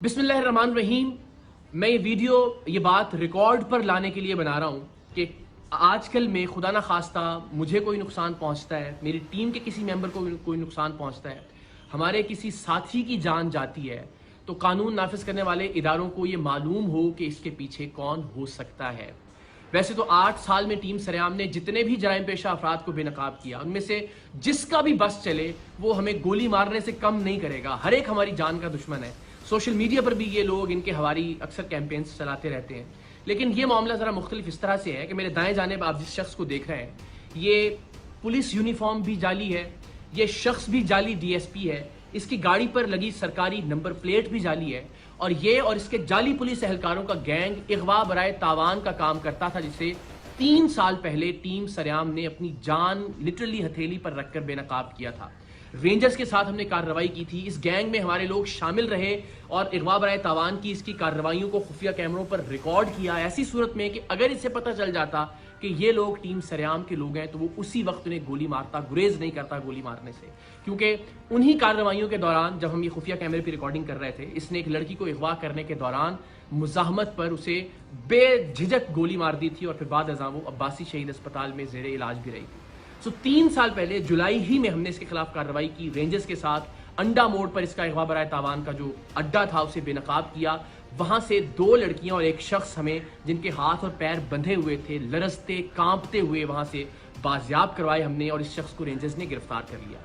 बिस्मिल्लाहिर्रहमानिर्रहीम। मैं ये बات रिकॉर्ड पर लाने के लिए बना रहा हूँ कि आजकल में खुदा ना खास्ता मुझे कोई नुकसान पहुँचता है, मेरी टीम के किसी मेंबर को कोई नुकसान पहुँचता है, हमारे किसी साथी की जान जाती है, तो कानून नाफिज करने वाले इदारों को ये मालूम हो कि इसके पीछे कौन हो सकता है। वैसे तो 8 साल में टीम सरेआम ने जितने भी जराइम पेशा अफराद को बेनकाब किया, उनमें से जिसका भी बस चले वो हमें गोली मारने से कम नहीं करेगा। हर एक हमारी जान का दुश्मन है। सोशल मीडिया पर भी ये लोग इनके हवारी अक्सर कैंपेन्स चलाते रहते हैं। लेकिन ये मामला ज़रा मुख्तलिफ इस तरह से है कि मेरे दाएं जानिब आप जिस शख्स को देख रहे हैं, ये पुलिस यूनिफॉर्म भी जाली है, ये शख्स भी जाली DSP है, इसकी गाड़ी पर लगी सरकारी नंबर प्लेट भी जाली है, और ये और इसके जाली पुलिस एहलकारों का गैंग इगवा बराए तावान का काम करता था, जिसे 3 साल पहले टीम सरेआम ने अपनी जान लिटरली हथेली पर रखकर बेनकाब किया था। रेंजर्स के साथ हमने कार्रवाई की थी, इस गैंग में हमारे लोग शामिल रहे और इगवा बराए तावान की इसकी कार्रवाइयों को खुफिया कैमरों पर रिकॉर्ड किया। ऐसी सूरत में कि अगर इसे पता चल जाता कि ये लोग टीम सरेआम के लोग हैं तो वो उसी वक्त उन्हें गोली मारता, गुरेज नहीं करता गोली मारने से। क्योंकि उन्हीं कार्रवाइयों के दौरान जब हम ये खुफिया कैमरे पर रिकॉर्डिंग कर रहे थे, इसने एक लड़की को अगवा करने के दौरान मुजाहमत पर उसे बेझिझक गोली मार दी थी और फिर बाद अज़ां वो अब्बासी शहीद अस्पताल में ज़ेरे इलाज भी रही थी। 3 साल पहले जुलाई ही में हमने इसके खिलाफ कार्रवाई की। रेंजर्स के साथ अंडा मोड़ पर इसका अगवा बराए तावान का जो अड्डा था उसे बेनकाब किया। वहां से 2 लड़कियां और एक शख्स हमें, जिनके हाथ और पैर बंधे हुए थे, लरजते कांपते हुए वहां से बाजियाब करवाए हमने, और इस शख्स को रेंजर्स ने गिरफ्तार कर लिया।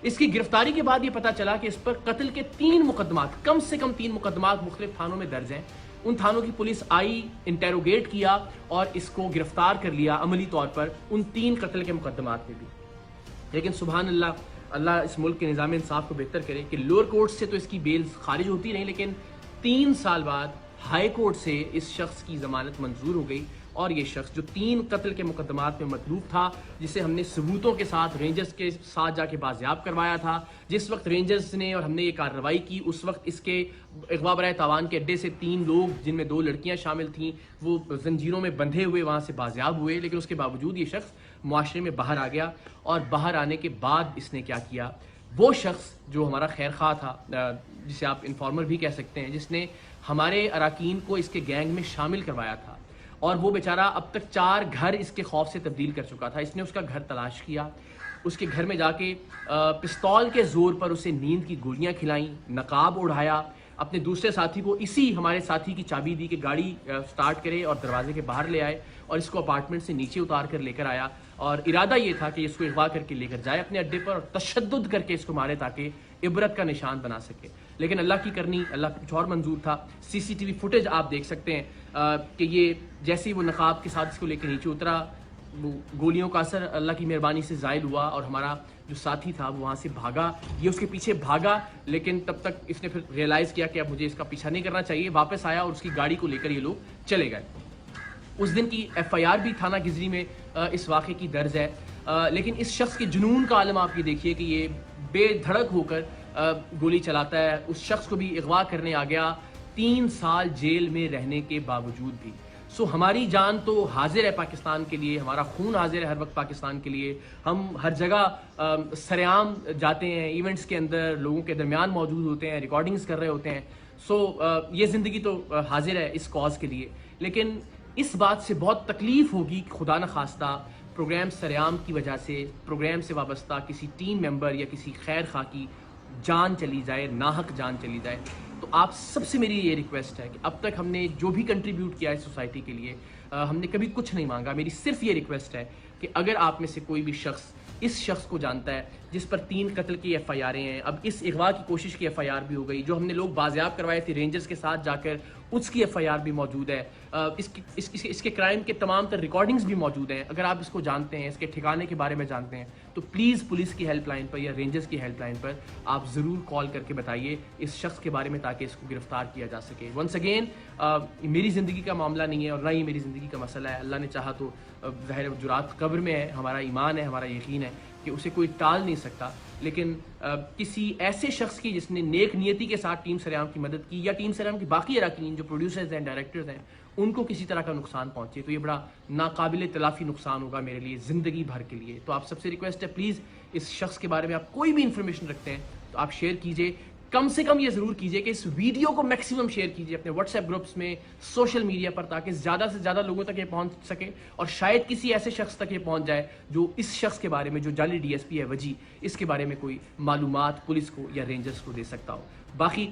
इसकी गिरफ्तारी के बाद ये पता चला कि इस पर कत्ल के 3 मुकदमात, कम से कम 3 मुकदमात मुख्तलिफ थानों में दर्ज हैं। उन थानों की पुलिस आई, इंटेरोगेट किया और इसको गिरफ्तार कर लिया अमली तौर पर उन 3 कत्ल के मुकदमात में भी। लेकिन सुभान अल्लाह, अल्लाह इस मुल्क के निज़ाम इंसाफ को बेहतर करे कि लोअर कोर्ट से तो इसकी बेल खारिज होती रही, लेकिन 3 साल बाद हाई कोर्ट से इस शख्स की जमानत मंजूर हो गई। और ये शख्स जो 3 कत्ल के मुकदमात में मतलूब था, जिसे हमने सबूतों के साथ रेंजर्स के साथ जाके बाजियाब करवाया था, जिस वक्त रेंजर्स ने और हमने ये कार्रवाई की उस वक्त इसके अगवा बराए तावान के अड्डे से 3 लोग, जिनमें 2 लड़कियां शामिल थीं, वो जंजीरों में बंधे हुए वहां से बाजियाब हुए। लेकिन उसके बावजूद ये शख्स मुआशरे में बाहर आ गया, और बाहर आने के बाद इसने क्या किया, वो शख्स जो हमारा खैर खा था, जिसे आप इन्फॉर्मर भी कह सकते हैं, जिसने हमारे अराकीन को इसके गैंग में शामिल करवाया था, और वो बेचारा अब तक 4 घर इसके खौफ से तब्दील कर चुका था। इसने उसका घर तलाश किया, उसके घर में जाके पिस्तौल के जोर पर उसे नींद की गोलियां खिलाई, नकाब उड़ाया, अपने दूसरे साथी को इसी हमारे साथी की चाबी दी कि गाड़ी स्टार्ट करे और दरवाजे के बाहर ले आए, और इसको अपार्टमेंट से नीचे उतार कर लेकर आया। और इरादा ये था कि इसको अगवा करके लेकर जाए अपने अड्डे पर और तशद्दुद करके इसको मारे ताकि इबरत का निशान बना सके। लेकिन अल्लाह की करनी, अल्लाह को कुछ और मंजूर था। CCTV फुटेज आप देख सकते हैं कि ये जैसे ही वो नकाब के साथ इसको लेकर नीचे उतरा, वो गोलियों का असर अल्लाह की मेहरबानी से ज़ायल हुआ, और हमारा जो साथी था वो वहाँ से भागा। ये उसके पीछे भागा, लेकिन तब तक इसने फिर रियलाइज़ किया कि अब मुझे इसका पीछा नहीं करना चाहिए। वापस आया और उसकी गाड़ी को लेकर ये लोग चले गए। उस दिन की FIR भी थाना गिजरी में इस वाक़े की दर्ज है। लेकिन इस शख्स के जुनून का आलम आप ये देखिए कि ये बेधड़क होकर गोली चलाता है। उस शख्स को भी अगवा करने आ गया 3 साल जेल में रहने के बावजूद भी। हमारी जान तो हाजिर है पाकिस्तान के लिए, हमारा खून हाजिर है हर वक्त पाकिस्तान के लिए। हम हर जगह सरेआम जाते हैं, इवेंट्स के अंदर लोगों के दरमियान मौजूद होते हैं, रिकॉर्डिंग्स कर रहे होते हैं। ये ज़िंदगी तो हाजिर है इस कॉज के लिए। लेकिन इस बात से बहुत तकलीफ होगी कि खुदा न खास्ता प्रोग्राम सरेआम की वजह से प्रोग्राम से वाबस्ता किसी टीम मेंबर या किसी खैर खा की जान चली जाए, नाहक जान चली जाए। तो आप सबसे मेरी ये रिक्वेस्ट है कि अब तक हमने जो भी कंट्रीब्यूट किया है सोसाइटी के लिए, हमने कभी कुछ नहीं मांगा। मेरी सिर्फ ये रिक्वेस्ट है कि अगर आप में से कोई भी शख्स इस शख्स को जानता है जिस पर 3 कत्ल की FIR हैं, अब इस अगवा की कोशिश की FIR भी हो गई, जो हमने लोग बाजियाब करवाए थे रेंजर्स के साथ जाकर, उसकी FIR भी मौजूद है, इसके क्राइम के तमाम तर रिकॉर्डिंग्स भी मौजूद हैं। अगर आप इसको जानते हैं, इसके ठिकाने के बारे में जानते हैं, तो प्लीज़ पुलिस की हेल्पलाइन पर या रेंजर्स की हेल्पलाइन पर आप ज़रूर कॉल करके बताइए इस शख्स के बारे में, ताकि इसको गिरफ्तार किया जा सके। वंस अगेन, मेरी ज़िंदगी का मामला नहीं है और ना ही मेरी ज़िंदगी का मसला है। अल्लाह ने चाहा तो ज़ाहिर जुरात कब्र में है, हमारा ईमान है, हमारा यकीन है कि उसे कोई टाल नहीं सकता। लेकिन किसी ऐसे शख्स की जिसने नेक नियति के साथ टीम सरेआम की मदद की, या टीम सरेआम की बाकी अराकीन जो प्रोड्यूसर्स हैं, डायरेक्टर्स हैं, उनको किसी तरह का नुकसान पहुंचे, तो ये बड़ा नाकाबिल तलाफी नुकसान होगा मेरे लिए ज़िंदगी भर के लिए। तो आप सबसे रिक्वेस्ट है, प्लीज़ इस शख्स के बारे में आप कोई भी इंफॉर्मेशन रखते हैं तो आप शेयर कीजिए। کم سے کم یہ ضرور کیجئے کہ اس ویڈیو کو میکسیمم شیئر کیجئے اپنے واٹس ایپ گروپس میں، سوشل میڈیا پر، تاکہ زیادہ سے زیادہ لوگوں تک یہ پہنچ سکے اور شاید کسی ایسے شخص تک یہ پہنچ جائے جو اس شخص کے بارے میں، جو جعلی ڈی ایس پی ہے وجی، اس کے بارے میں کوئی معلومات پولیس کو یا رینجرز کو دے سکتا ہو۔ باقی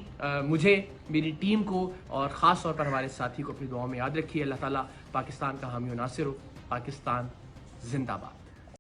مجھے، میری ٹیم کو اور خاص طور پر ہمارے ساتھی کو اپنی دعاؤں میں یاد رکھیے۔ اللہ تعالیٰ پاکستان کا حامی و ناصر ہو۔ پاکستان زندہ باد۔